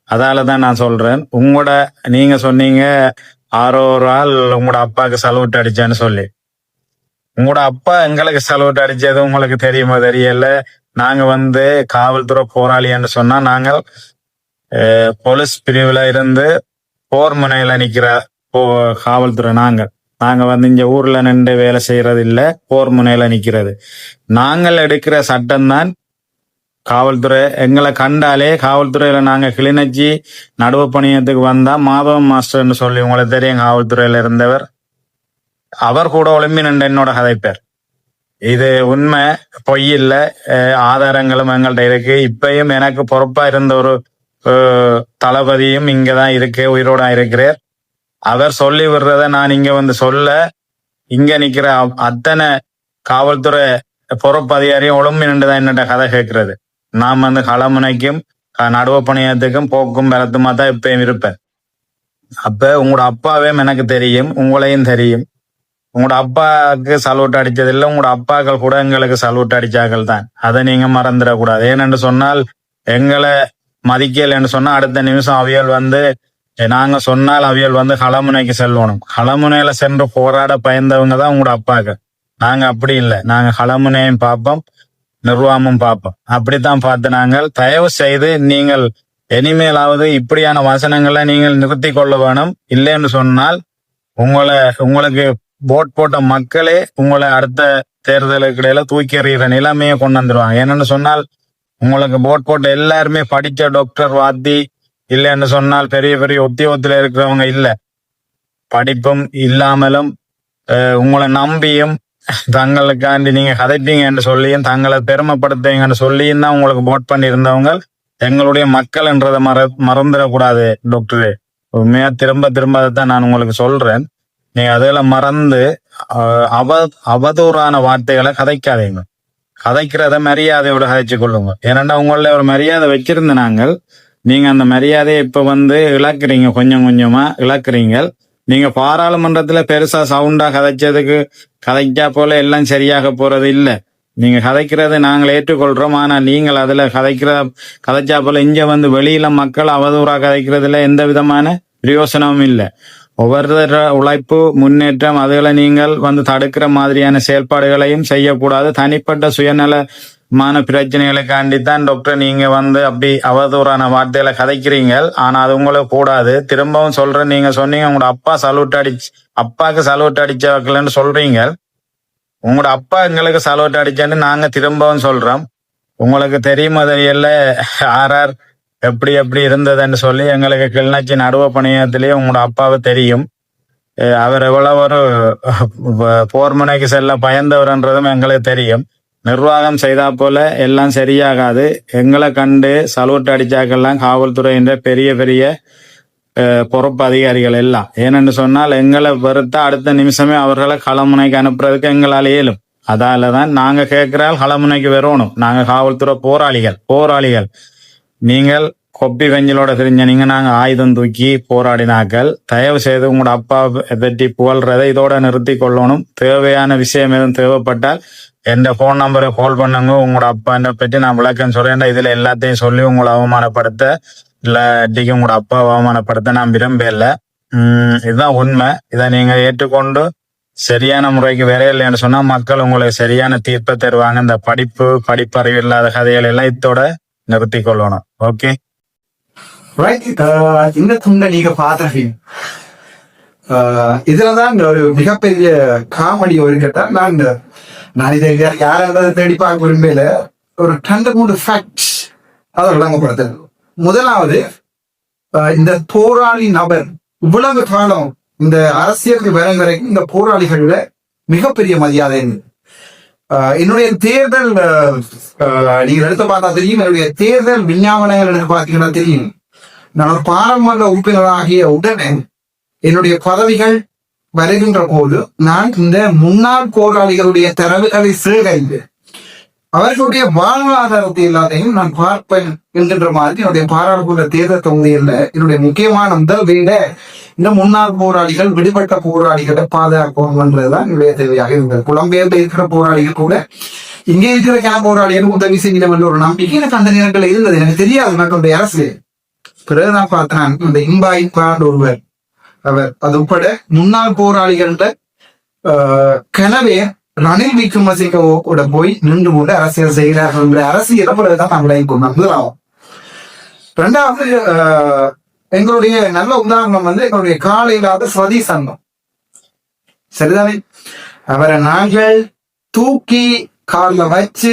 அதாலதான் நான் சொல்றேன் நீங்க சொன்னீங்க ஆரோ ஒரு ஆள் உங்களோட அப்பாவுக்கு சல்யூட் அடிச்சான்னு சொல்லி உங்களோட அப்பா எங்களுக்கு சல்யூட் அடிச்சது உங்களுக்கு தெரியுமோ தெரியல நாங்க வந்து காவல்துறை போராளின்னு சொன்னா நாங்கள் போலீஸ் பிரிவுல இருந்து போர் முனையில நிக்கிற காவல்துறை நாங்க வந்து இங்க ஊர்ல நின்று வேலை செய்யறது இல்ல போர் முனையில நிக்கிறது நாங்கள் எடுக்கிற சட்டம் தான் காவல்துறை எங்களை கண்டாலே காவல்துறையில நாங்க கிளிநொச்சி நடுவு பணியத்துக்கு வந்தா மாதவன் மாஸ்டர்னு சொல்லி உங்களுக்கு தெரியும் காவல்துறையில இருந்தவர் அவர் கூட ஒளிம்பி நின்று என்னோட கதைப்பேர் இது உண்மை பொய் இல்ல ஆதாரங்களும் எங்கள்கிட்ட இருக்கு இப்பயும் எனக்கு பொறுப்பா இருந்த ஒரு தளபதியும் இங்கதான் இருக்கு உயிரோட இருக்கிறார் அவர் சொல்லி விடுறத நான் இங்க வந்து சொல்ல இங்க நிக்கிற அத்தனை காவல்துறை பொறுப்பு அதிகாரியும் ஒழும்பி நின்றுதான் என்னட்ட கதை கேட்கறது நான் வந்து களமுனைக்கும் நடுவ பணியத்துக்கும் போக்கும் பலத்துமா தான் இப்பயும் இருப்பேன் அப்ப உங்களோட அப்பாவே எனக்கு தெரியும் உங்களையும் தெரியும் உங்களோட அப்பாவுக்கு சல்யூட் அடிச்சது இல்ல, உங்களோட அப்பாக்கள் கூட எங்களுக்கு சல்யூட் அடிச்சாக்கள் தான். அதை நீங்க மறந்துடக்கூடாது. ஏனென்று சொன்னால் எங்களை மதிக்கலைன்னு சொன்னா அடுத்த நிமிஷம் அவியல் வந்து நாங்க சொன்னால் அவியல் வந்து களமுனைக்கு செல்லணும். களமுனையில சென்று போராட பயந்தவங்க தான் உங்களோட அப்பாக்கள். நாங்க அப்படி இல்லை. நாங்க களமுனையும் பார்ப்போம், நிர்வாகமும் பார்ப்போம். அப்படித்தான் பார்த்து நாங்கள் தயவு செய்து நீங்கள் இனிமேலாவது இப்படியான வசனங்களை நீங்கள் நிறுத்தி கொள்ள வேணும். இல்லைன்னு சொன்னால் உங்களுக்கு போட் போட்ட மக்களே உங்களை அடுத்த தேர்தலுக்கு இடையில தூக்கி எறிகிற நிலைமையை கொண்டு வந்துடுவாங்க. ஏன்னு சொன்னால் உங்களுக்கு போட் போட்ட எல்லாருமே படிச்ச டாக்டர் வாத்தி, இல்லைன்னு சொன்னால் பெரிய பெரிய உத்தியோகத்துல இருக்கிறவங்க இல்ல, படிப்பும் இல்லாமலும் உங்களை நம்பியும் தங்களுக்காண்டி நீங்க கதைப்பீங்கன்னு சொல்லியும் தங்களை பெருமைப்படுத்துவீங்கன்னு சொல்லியும் தான் உங்களுக்கு போட் பண்ணி இருந்தவங்க எங்களுடைய மக்கள்ன்றதை மறந்துடக்கூடாது டாக்டரே. உண்மையா திரும்ப திரும்ப அதைத்தான் நான் உங்களுக்கு சொல்றேன். நீங்க அதெல்லாம் மறந்து அவதூறான வார்த்தைகளை கதைக்காதீங்க. கதைக்கிறத மரியாதையோட கதைச்சு கொள்ளுங்க. ஏன்னா உங்கள ஒரு மரியாதை வச்சிருந்த நாங்கள், நீங்க அந்த மரியாதையை இப்ப வந்து இழக்கிறீங்க, கொஞ்சம் கொஞ்சமா இழக்கிறீங்க. நீங்க பாராளுமன்றத்துல பெருசா சவுண்டா கதைச்சா போல எல்லாம் சரியாக போறது இல்ல. நீங்க கதைக்கிறத நாங்கள் ஏற்றுக்கொள்றோம். ஆனா நீங்கள் அதுல கதைச்சா போல இங்க வந்து வெளியில மக்கள் அவதூறா கதைக்கிறதுல எந்த விதமான பிரயோசனமும் இல்லை. ஒவ்வொருத்தர உழைப்பு முன்னேற்றம் அதுகளை நீங்கள் வந்து தடுக்கிற மாதிரியான செயல்பாடுகளையும் செய்யக்கூடாது. தனிப்பட்ட சுயநலமான பிரச்சனைகளுக்காண்டித்தான் டாக்டர் நீங்க வந்து அப்படி அவதூறான வார்த்தைகளை கதைக்கிறீங்க. ஆனா அது உங்களுக்கு கூடாது. திரும்பவும் சொல்றேன், நீங்க சொன்னீங்க உங்களோட அப்பாக்கு சல்யூட் அடிச்சவர்கள்னு சொல்றீங்க. உங்களோட அப்பா எங்களுக்கு சல்யூட் அடிச்சான்னு நாங்க திரும்பவும் சொல்றோம். உங்களுக்கு தெரியுமா தெரியல ஆர்ஆர் எப்படி எப்படி இருந்ததுன்னு சொல்லி எங்களுக்கு கிளிநொச்சி நடுவ பணியத்திலேயே உங்களோட அப்பாவை தெரியும். அவர் எவ்வளவு ஒரு போர் முனைக்கு செல்ல பயந்தவர்ன்றதும் எங்களுக்கு தெரியும். நிர்வாகம் செய்தா போல எல்லாம் சரியாகாது. எங்களை கண்டு சல்யூட் அடிச்சாக்கெல்லாம் காவல்துறையின்ற பெரிய பெரிய பொறுப்பு அதிகாரிகள் எல்லாம். ஏனென்று சொன்னால் எங்களை வெறுத்தா அடுத்த நிமிஷமே அவர்களை களமுனைக்கு அனுப்புறதுக்கு எங்களால் இயலும். அதாலதான் நாங்க கேட்கிறால் களமுனைக்கு வரணும். நாங்க காவல்துறை போராளிகள். நீங்கள் கொப்பி வெஞ்சலோட தெரிஞ்ச நீங்க நாங்க ஆயுதம் தூக்கி போராடினாக்கள். தயவு செய்து உங்களோட அப்பா பற்றி புகழ்றதை இதோட நிறுத்தி கொள்ளணும். தேவையான விஷயம் எதுவும் தேவைப்பட்டால் எந்த போன் நம்பரை கால் பண்ணுங்க. உங்களோட அப்பாவை பற்றி நான் விளக்கம் சொல்றேன். இதுல எல்லாத்தையும் சொல்லி உங்களை அவமானப்படுத்த இல்லாட்டிக்கு உங்களோட அப்பாவை அவமானப்படுத்த நான் விரும்பல. இதுதான் உண்மை. இதை நீங்க ஏற்றுக்கொண்டு சரியான முறைக்கு வரையில்லைன்னு சொன்னா மக்கள் உங்களுக்கு சரியான தீர்ப்பை தருவாங்க. இந்த படிப்பறிவு இல்லாத கதைகள் எல்லாம் இதோட நிறுத்தி கொள்ளணும். Okay right. இந்த துண்டை நீங்க பாத்திருக்கீங்க. இதுலதான் ஒரு மிகப்பெரிய காமெடி ஒரு கேட்டா, நான் இதை யாராவது தேடி பார்க்க விரும்பல. ஒரு 2-3 ஃபேக்ட்ஸ் அதை விளங்கப்படுத்துறது. முதலாவது, இந்த போராளி நபர் இவ்வளவு காலம் இந்த அரசியலுக்கு வர வரைக்கும் இந்த போராளிகள்ல மிகப்பெரிய மரியாதை. என்னுடைய தேர்தல் நீங்க எடுத்து பார்த்தா தெரியும். என்னுடைய தேர்தல் விஞ்ஞாபனங்கள் எடுத்து பார்த்தீங்கன்னா தெரியும். நான் ஒரு பாராளுமன்ற உறுப்பினராகிய உடனே என்னுடைய பதவிகள் வருகின்ற போது நான் இந்த முன்னாள் போராளிகளுடைய தரவுகளை சேகரித்து அவர்களுடைய வாழ்வாதாரத்தை எல்லாத்தையும் நான் பார்ப்பேன் என்கின்ற மாதிரி என்னுடைய பாராளுமன்ற தேர்தல் தொகுதியில் என்னுடைய முக்கியமான முதல் வீட இந்த முன்னாள் போராளிகள், விடுபட்ட போராளிகளை பாதுகாப்போம்ன்றதுதான் என்னுடைய தேவையாக இருந்தது. புலம்பெயர்ந்து இருக்கிற போராளிகள் கூட இங்கே இருக்கிற போராளிகள் உதவி செய்யணும் என்ற ஒரு நம்பிக்கை எனக்கு அந்த நேரத்தில் இருந்தது. எனக்கு தெரியாது மக்களுடைய அரசு. பிறகு நான் பார்த்தேன் இந்த இம்பாயிண்ட் ஒருவர், அவர் அது உட்பட முன்னாள் போராளிகள கனவே ரணில் விக்ரமசிங்கவோட போய் நின்று கொண்டு அரசியல் செய்கிறார்கள் என்ற அரசியலை பிறகுதான் நான் விளைவிக்கும் நம்புகிறோம். ரெண்டாவது, எங்களுடைய நல்ல உதாரணம் வந்து எங்களுடைய காலையிலாத சதி சங்கம். சரிதானே? அவரை நாங்கள் தூக்கி கார்ல வச்சு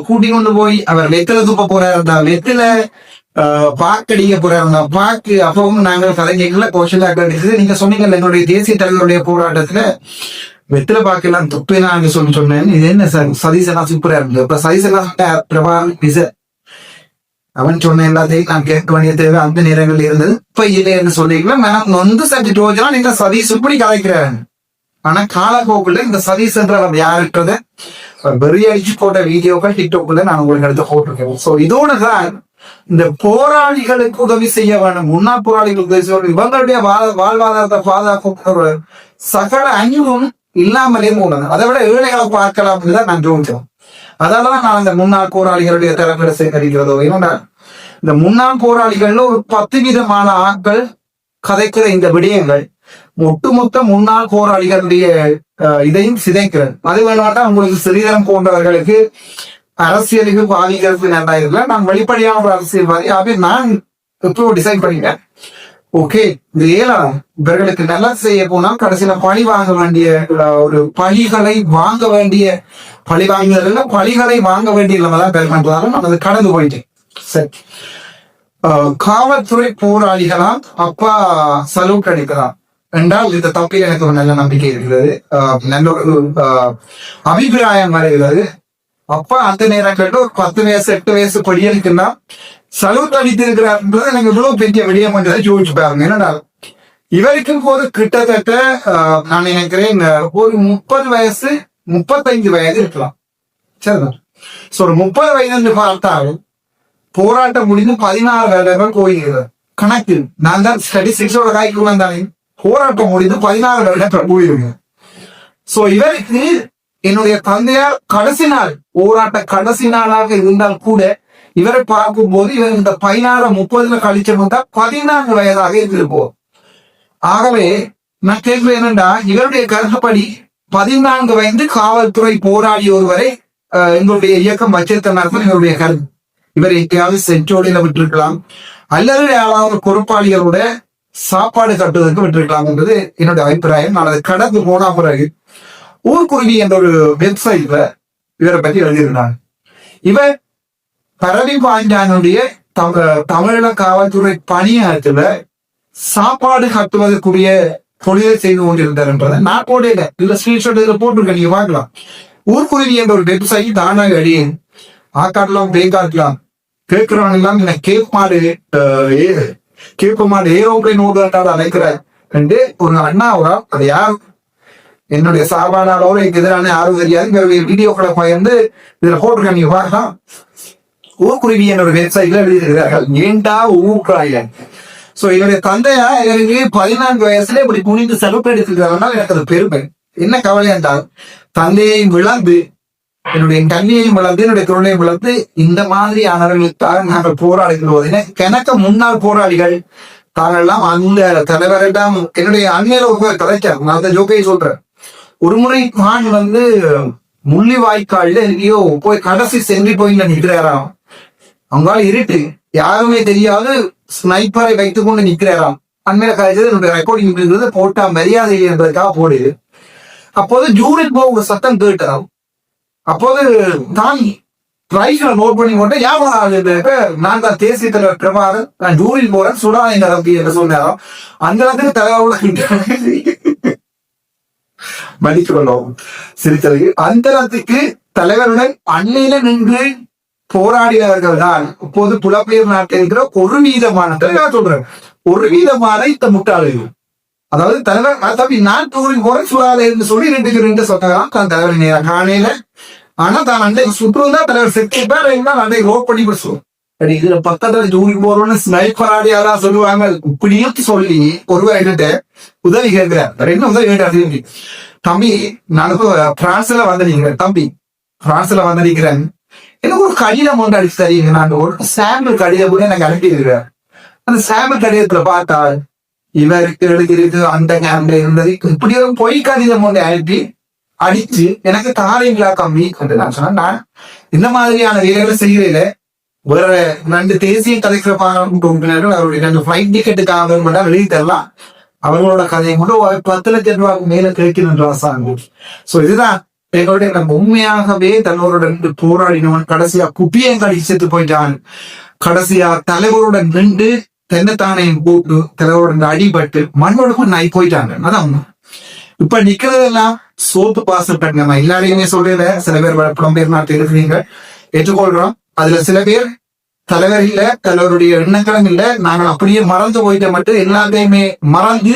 கூட்டி கொண்டு போய் அவர் வெத்தில துப்ப போறாரு, வெத்தில பாக்கடிக்க போறாங்க. பாக்கு அப்பவும் நாங்கள் கலைஞர்களை கோஷலா கிடைச்சது. நீங்க சொன்னீங்கல்ல எங்களுடைய தேசிய தலைவருடைய போராட்டத்துல வெத்தில பாக்கெல்லாம் துப்பினாங்க சொன்னேன். இது என்ன சதீசனா சூப்பரா இருக்கு. இப்ப சதீசனா பிரபாகரன் பிச அவன் சொன்ன எல்லாத்தையும் நான் கேட்க வேண்டிய தேவை அந்த நேரங்கள் இருந்தது. இப்ப இல்லைன்னு சொன்னீங்களா நான் வந்து சர்ச்சு டோஜனா நீங்க சதீஷ் இப்படி கலைக்கிறாரு. ஆனா காலப்போக்குள்ள இந்த சதீஷ் என்ற யாருன்றத பெரிய அடிச்சு போட்ட வீடியோக்கள் டிக்டாக்ல நான் உங்களுக்கு எடுத்து போட்டிருக்கேன். சோ இதோட தான் இந்த போராளிகளுக்கு உதவி செய்ய வேணும், முன்னாள் போராளிகளுக்கு உதவி செய்ய வேண்டும், இவங்களுடைய வாழ்வாதாரத்தை பாதுகாக்கும் சகல அணிவும் இல்லாமலே போனது. அதை விட ஏழைகளை பார்க்கலாம் தான் நான் யோசிச்சோம். அதனாலதான் நான் அந்த முன்னாள் போராளிகளுடைய தரங்களை சேகரிக்கிறதோ. ஏன்னா இந்த முன்னாள் போராளிகள்ல ஒரு 10 விதமான ஆட்கள் கதைக்கிற இந்த விடயங்கள் ஒட்டுமொத்த முன்னாள் போராளிகளுடைய இதையும் சிதைக்கிறது. அது வேணாட்டா உங்களுக்கு சிறிதரம் போன்றவர்களுக்கு அரசியலுக்கு பாதிக்கிறது நன்றாயிருக்கல. நான் வெளிப்படையான ஒரு அரசியல்வாதி. ஆகவே நான் இப்போ டிசைட் பண்ணிட்டேன், ஓகே இந்த ஏழாம் இவர்களுக்கு நல்லா செய்ய போனா கடைசியில பழி வாங்க வேண்டிய ஒரு பழிகளை வாங்க வேண்டிய பழி வாங்குறதுல பழிகளை வாங்க வேண்டிய தான் பெருமன்றதாலும் நான் அது கடந்து போயிட்டேன். சரி, காவல்துறை போராளிகளாம் அப்பா சலூட் அடிக்கலாம் என்றால் இந்த தப்பில் எனக்கு ஒரு நல்ல நம்பிக்கை இருக்கிறது, நல்ல ஒரு அபிப்பிராயம் வருகிறது. அப்பா அந்த நேரம் கேட்டு ஒரு 10 வயசு 8 வயசு படியலுக்குன்னா சலூட் அடித்து இருக்கிறார்ன்றது எனக்கு இவ்வளவு பெரிய விடயம் என்றதை யோசிச்சு பாருங்க. என்னடா இவருக்கும் போது கிட்டத்தட்ட நான் நினைக்கிறேன் ஒரு 30 வயசு 35 வயது இருக்கலாம். சரிதான். சோ ஒரு 30 வயது என்று பார்த்தாலும் போராட்டம் முடிந்து 16 வருடங்கள் போயிருக்கிறது கணக்கு. நான் தான் ஸ்டாட்டிஸ்டிக்ஸோட காய்க்கு வந்தாலே போராட்டம் முடிந்து 16 வருடங்கள் போயிருங்க. சோ இவருக்கு என்னுடைய தந்தையார் கடைசி நாள் போராட்ட கடைசி நாளாக இருந்தால் கூட இவரை பார்க்கும் போது இவர் இந்த 16 30 கழிச்சிருந்தா 14 வயதாக இருந்திருப்போம். ஆகவே நான் கேட்கிறேன் என்னண்டா இவருடைய கருத்துப்படி 14 வயது காவல்துறை போராடி ஒருவரை எங்களுடைய இயக்கம் வச்சிருக்க நடத்த இவருடைய கருத்து. இவர் எங்கேயாவது செஞ்சோடியில விட்டிருக்கலாம் அல்லது யாராவது பொறுப்பாளிகளோட சாப்பாடு கட்டுவதற்கு விட்டிருக்கலாம் என்பது என்னுடைய அபிப்பிராயம். நான் அதை கடந்து போன பிறகு ஊர்குருவி என்ற ஒரு வெப்சைட்ல இவரை பற்றி எழுதியிருந்தாங்க. இவர் பரவி பாஞ்சானுடைய தமிழக காவல்துறை பணியாளத்துல சாப்பாடு கட்டுவதற்குரிய தொழிலை செய்து கொண்டிருந்தார் என்றதை நான் போடல, இல்ல ஸ்கிரீன்ஷாட் இதுல போட்டிருக்கேன், நீங்க பார்க்கலாம். ஊர்குருவி என்ற ஒரு வெப்சைட் தானாக அடியேன் ஆக்காட்டலாம் பேங்காட்டலாம் கேட்கிறவங்க எல்லாம் என்ன கேட்க மாடு ஏரோப்ளைன் ஓடுறாரு அழைக்கிறார் என்று ஒரு அண்ணா ஒரு அது யார் என்னுடைய சாபானாலோட எனக்கு எதிரான யாரும் தெரியாது இவருடைய வீடியோக்களை பகிர்ந்து இதுல போட்டிருக்கேன், நீங்க பார்க்கலாம். ஊர்குருவி என்ற ஒரு வெப்சைட்ல எழுதியிருக்கிறார்கள் ஏண்டா ஊக்குறாங்க. சோ என்னுடைய தந்தையா எனக்கு 14 வயசுல இப்படி துணிந்து செலவு எடுத்துக்கிறாங்கன்னா எனக்கு அது பெருமை. என்ன கவலை என்றால் தந்தையை விளந்து என்னுடைய கண்ணியையும் வளர்ந்து என்னுடைய தொழிலையும் வளர்ந்து இந்த மாதிரி ஆனவர்களுக்காக நாங்கள் போராடுகிறோம். கணக்க முன்னாள் போராளிகள் தாங்கெல்லாம் அந்த தலைவரிடம் என்னுடைய அண்மையில ஒரு கதைச்சார். நான் அந்த ஜோக்கையை சொல்றேன். ஒரு முறை நான் முள்ளி வாய்க்கால்ல எங்கேயோ போய் கடைசி சென்றி போய் நிற்கிறாராம். அவங்களால இருட்டு யாருமே தெரியாது ஸ்னைப்பரை வைத்துக் கொண்டு நிற்கிறாராம். அண்மையில கதைச்சது என்னுடைய ரெக்கார்டிங் இருக்கிறது போட்டா மரியாதை என்பதற்காக போடுது. அப்போது ஜூரில் போக சத்தம் கேட்டாராம். அப்போது தான் ரைஸ்ல நோட் பண்ணி போட்டேன். யாபகம் நான் தான் தேசிய தலைவர் பிரபாகர், நான் ஜூரில் போறேன் சுடாதீங்க தம்பி என்று சொன்னாராம். அந்த இடத்துக்கு தலைவர்கள் மன்னிக்கணும் சிரித்தது. அந்த இடத்துக்கு தலைவருடன் அண்மையில நின்று போராடியவர்கள் தான் இப்போது புலப்பெயர் நாட்டில் இருக்கிற ஒரு வீதமான சொல்றேன் ஒரு வீதமான இந்த முட்டாளர்கள். அதாவது தலைவர் தம்பி நான் தூரில் போறேன் சுடாதே என்று சொல்லி 2 சொன்னாராம் தான் தலைவர் நேரம் காணையில. ஆனா தான் அண்டை சுற்றுதான் தலைவர் செட்டிப்பார் அண்டை ரோட் பண்ணி பேசுவோம். இதுல பக்கத்துல ஜூரி போறோம்னு ஸ்னைப்பர் ஆடியாரா சொல்லுவாங்க. இப்படியும் சொல்லி ஒருவர்கிட்ட உதவி கேட்கிறார். என்ன உதவி கேட்டாரு, தம்பி நான் பிரான்ஸ்ல வந்திருக்கிறேன், தம்பி பிரான்ஸ்ல வந்திருக்கிறேன், எனக்கு ஒரு கடிதம் ஒன்று அடிச்சு தரீங்க. நான் ஒரு சாம்பிள் கடிதம் கூட எனக்கு அனுப்பி இருக்கிறேன். அந்த சாம்பிள் கடிதத்துல பார்த்தா இவருக்கு எழுதிருக்கு அந்த கேம்ல இருந்தது இப்படி ஒரு பொய் கடிதம் ஒன்று அனுப்பி அடிச்சு எனக்கு தாரீங்களா கம்மி என்று நான் சொன்னேன். நான் இந்த மாதிரியான வேலைகளை செய்யல. வேற 2 தேசிய கதைக்கிற உறுப்பினர்கள் அவருடைய 2 ஃபிளைட் டிக்கெட்டுக்காக எழுதி தரலாம். அவர்களோட கதையை கூட 10 லட்சம் ரூபாய்க்கு மேல கிடைக்கணும் அரசாங்கம். சோ இதுதான் எங்களுடைய நம்ம உண்மையாகவே தலைவருடன் போராடினவன் கடைசியா குப்பியம் கடிச்சு செத்து போயிட்டான். கடைசியா தலைவருடன் நின்று தென்னத்தானையும் போட்டு தலைவருடன் அடிபட்டு மண்ணோட நாய் போயிட்டாங்க. அதான் இப்ப நிக்கிறதெல்லாம் சோப்பு பாசம் நம்ம எல்லாரையுமே சொல்றத சில பேர் புலம்பெயர் நாட்டு இருக்கிறீங்க ஏற்றுக்கொள்றோம். அதுல சில பேர் தலைவர் இல்ல, தலைவருடைய எண்ணங்களும் இல்ல, நாங்கள் அப்படியே மறந்து போயிட்ட மட்டும் எல்லாத்தையுமே மறந்து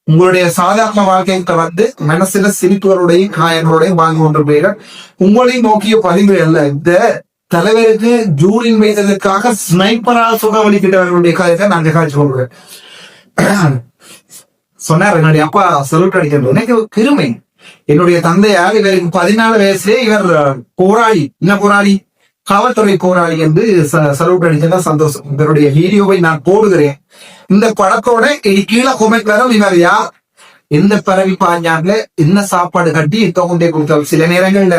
உங்களுடைய சாதாரண வாழ்க்கைக்கு வந்து மனசுல சிரிப்புகளுடையும் காயங்களுடையும் வாங்கி கொண்டிருப்பீர்கள். உங்களையும் நோக்கிய பதிவு அல்ல. இந்த தலைவருக்கு ஜூரின் வைத்ததற்காக ஸ்னைப்பரால் சுகவளிக்கிட்டவர்களுடைய கதையை நான் காட்சி கொள்கிறேன். சொன்னார் என்னுடைய அப்பா சல்யூட் அடிக்கிறது எனக்கு பெருமை. என்னுடைய தந்தையார் இவருக்கு 14 வயசுலே இவர் போராளி, என்ன போராளி, காவல்துறை போராளி என்று சல்யூட் அடிச்சதா சந்தோஷம். இவருடைய வீடியோவை நான் போடுகிறேன். இந்த படத்தோட கீழே கொமெண்ட் வரும், இவர் யார், எந்த பரவி பாஞ்சான்ல என்ன சாப்பாடு கட்டி தொகுந்தே கொடுத்தார். சில நேரங்கள்ல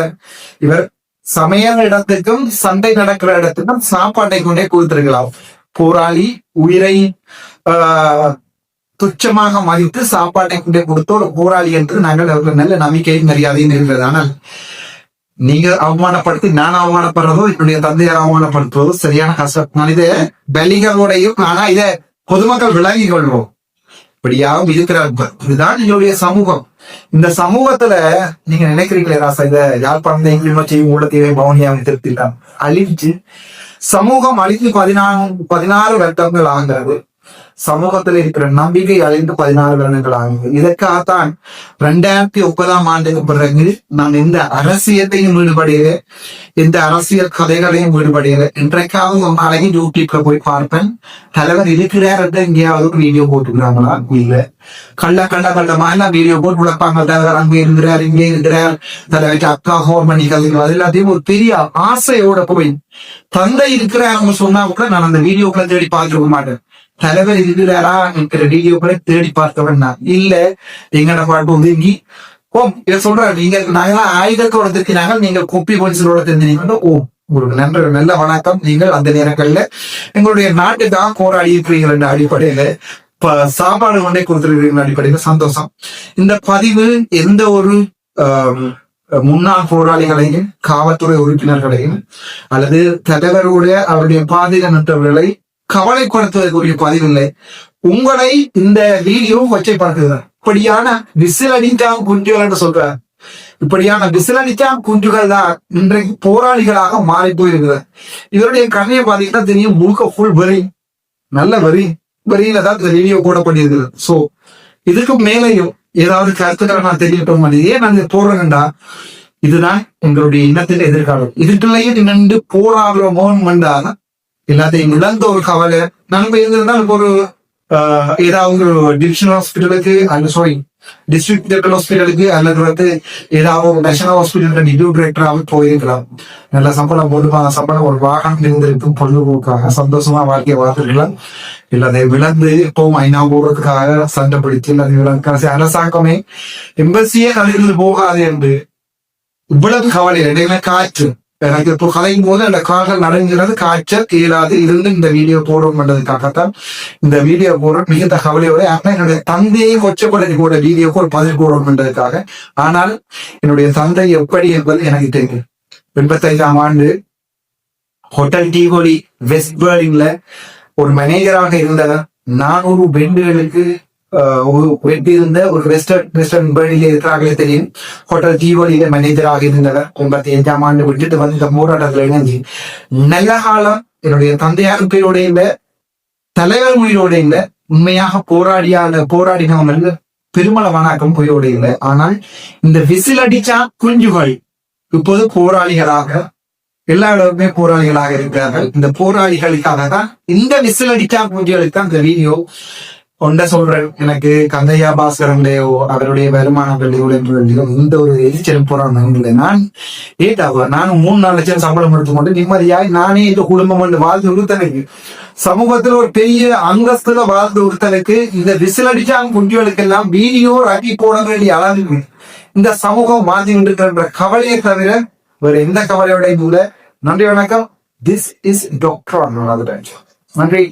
இவர் சமையல் இடத்துக்கும் சண்டை நடக்கிற இடத்துக்கும் சாப்பாட்டை கொண்டே கொடுத்திருக்கலாம். போராளி, உயிரை துச்சமாக மதித்து சாப்பாட்டை கொண்டே கொடுத்த ஒரு போராளி என்று நாங்கள் அவர்கள் நல்ல நம்பிக்கையும் மரியாதையும் இருக்கிறது. ஆனால் நீங்க அவமானப்படுத்தி நான் அவமானப்படுறதோ என்னுடைய தந்தையார் அவமானப்படுத்துவதோ சரியான கஷ்டம். நான் இதை பலிகளோடையும், ஆனா இதை பொதுமக்கள் விளங்கி கொள்வோம். இப்படியாகவும் இருக்கிறார். இதுதான் என்னுடைய சமூகம். இந்த சமூகத்துல நீங்க நினைக்கிறீங்களே ராசா, இத யாழ்ப்பாணத்தை கிளிநொச்சி ஊழத்தீவை பவனியாவை திருத்திட்டான் அழிஞ்சு சமூகம் அழிந்து 16 வருடங்கள் ஆகிறது. சமூகத்தில் இருக்கிற நம்பிக்கை அழிந்து 16 வருடங்கள் ஆகுது. இதற்காகத்தான் 2009ஆம் ஆண்டுக்கு பிறகு நான் எந்த அரசியலையும் ஈடுபடுகிறேன், எந்த அரசியல் கதைகளையும் ஈடுபடுகிறேன். இன்றைக்காவது ஒரு நாளைக்கு யூடியூப்ல போய் பார்ப்பேன், தலைவர் இருக்கிறார் எங்கேயாவது ஒரு வீடியோ போட்டுக்கிறாங்களா, இல்ல கள்ளமா வீடியோ போட்டு உழைப்பாங்க. தலைவர் அங்கே இருக்கிறார், இங்கே இருக்கிறார், தலைவருக்கு அக்கா ஹோர்மணிகள், அது எல்லாத்தையும் ஒரு பெரிய ஆசையோட போய் தந்தை இருக்கிறாங்க சொன்னா கூட நான் அந்த வீடியோக்களை தேடி பார்த்துக்க மாட்டேன். தலைவர் இருக்கிறாரா என்கிற வீடியோக்களை தேடி பார்த்தவன் நான் இல்ல. எங்கட பாட்டு வந்து இங்கே இதை சொல்றாரு, நீங்க நாங்களாம் ஆயுதத்தோட திருத்தினாங்க, நீங்க குப்பி பொலிசலோட தெரிஞ்சீங்க. உங்களுக்கு நல்ல வணக்கம். நீங்கள் அந்த நேரங்கள்ல எங்களுடைய நாட்டுக்காக போராடி இருக்கிறீர்கள் என்ற அடிப்படையில சாப்பாடு கொண்டே கொடுத்திருக்கிறீர்கள் அடிப்படையில சந்தோஷம். இந்த பதிவு எந்த ஒரு முன்னாள் போராளிகளையும் காவல்துறை உறுப்பினர்களையும் அல்லது தலைவருடைய அவருடைய பாதுகாப்பவர்களை கவலைப்படுத்துவதற்குரிய பதிவில்லை. உங்களை இந்த வீடியோ கொச்சைப்படுத்துகிறார். இப்படியான விசிலடிச்சாம் குஞ்சுகள் என்று சொல்றார். இப்படியான விசிலடிச்சாம் குஞ்சுகள் தான் இன்றைக்கு போராளிகளாக மாறி போயிருக்கிறார். இவருடைய கதையை பாத்தீங்கன்னா தெரியும், முழுக்க ஃபுல் வரி, நல்ல வரியில தான் இந்த வீடியோ போடப்பட்டிருக்கிறது. சோ இதுக்கு மேலையும் ஏதாவது கருத்துக்களை நான் தெரியட்டும். ஏன் நாங்க போடுறேன்டா, இதுதான் எங்களுடைய இனத்தின் எதிர்காலம். இதுக்குள்ளேயே நின்று போராடுறோமோன்னு எல்லாத்தையும் இழந்த ஒரு கவலை நன்மை இருந்திருந்தால் ஒரு ஏதாவது ஒரு டிவிஷனல் ஹாஸ்பிட்டலுக்கு அல்லது டிஸ்ட்ரிக்ட் ஹாஸ்பிட்டலுக்கு அல்லது வந்து ஏதாவது ஒரு நேஷனல் ஹாஸ்பிட்டல் நியூ டிரெக்டராக போயிருக்கலாம். நல்ல சம்பளம் போதுமான சம்பளம், ஒரு வாகனம் இருந்திருக்கும், பொழுதுபோக்காக சந்தோஷமா வாழ்க்கையை வாழ்த்துருக்கலாம். இல்லாத விளந்து இப்பவும் ஐநா போடுறதுக்காக சண்டை பிடிச்சு இல்லாத அரசாங்கமே எம்பசியே கலைந்து போகாது என்று இவ்வளவு கவலை. இடையில காற்று எனக்கு இப்போ கலையும் போது அந்த கால்கள் நடங்கிறது, காய்ச்சல் இயலாது இருந்து இந்த வீடியோ போடுவோம் என்றதுக்காகத்தான் இந்த வீடியோ போடுற மிகுந்த கவலையோட. ஆனால் என்னுடைய தந்தையை கொச்சப்படுத்தி கூட வீடியோக்கு ஒரு பதில் போடுவோம் என்றதுக்காக. ஆனால் என்னுடைய தந்தை எப்படி என்பது எனக்கு தெரியும். 85ஆம் ஆண்டு ஹோட்டல் டீகோலி வெஸ்ட் பெர்லின்ல ஒரு மேனேஜராக இருந்தவர் 400 பெண்டுகளுக்கு வெட்டியிருந்த ஒரு வெஸ்டர்ன் பெர்லின்ல இருக்கிறார்களே தெரியும். ஹோட்டல் டீகோலியில மேனேஜராக இருந்தவர் 85ஆம் ஆண்டு விட்டுட்டு வந்து இந்த போராட்டத்தில் இணைஞ்சு நல்ல காலம் என்னுடைய தந்தையார் உயிரோட இல்லை, தலைவர் உயிரோட இல்லை, உண்மையாக போராடினவங்க பெருமள வணக்கம் உயிரோட இல்லை. ஆனால் இந்த விசில் அடிச்சா குஞ்சுகள் இப்போது போராளிகளாக எல்லா இடமே போராளிகளாக இருக்கிறார்கள். இந்த போராளிகளுக்காக தான் இந்த விசில் அடிச்சா குஞ்சுகளுக்கு தான் இந்த வீடியோ ஒன்றை சொல்றேன். எனக்கு கந்தையா பாஸ்கரன்லையோ அவருடைய வருமானங்களையோ இந்த ஒரு எரிச்சலும் போராட்டம் இல்லை. நான் நான் 3-4 லட்சம் சம்பளம் எடுத்துக்கொண்டு நிம்மதியாய் நானே இந்த குடும்பம் வந்து வாழ்ந்து ஒருத்தனுக்கு சமூகத்துல ஒரு பெரிய அந்தஸ்துல வாழ்ந்து ஒருத்தனுக்கு இந்த விசில் அடிச்சா குஞ்சுகளுக்கு எல்லாம் வீடியோ அடி போட வேண்டிய அளவு இந்த சமூகம் மாற்றி கொண்டிருக்கின்ற கவலையை தவிர வேற எந்த கவலையோட இல்லை. நன்றி, வணக்கம். This is doctor. நன்றி.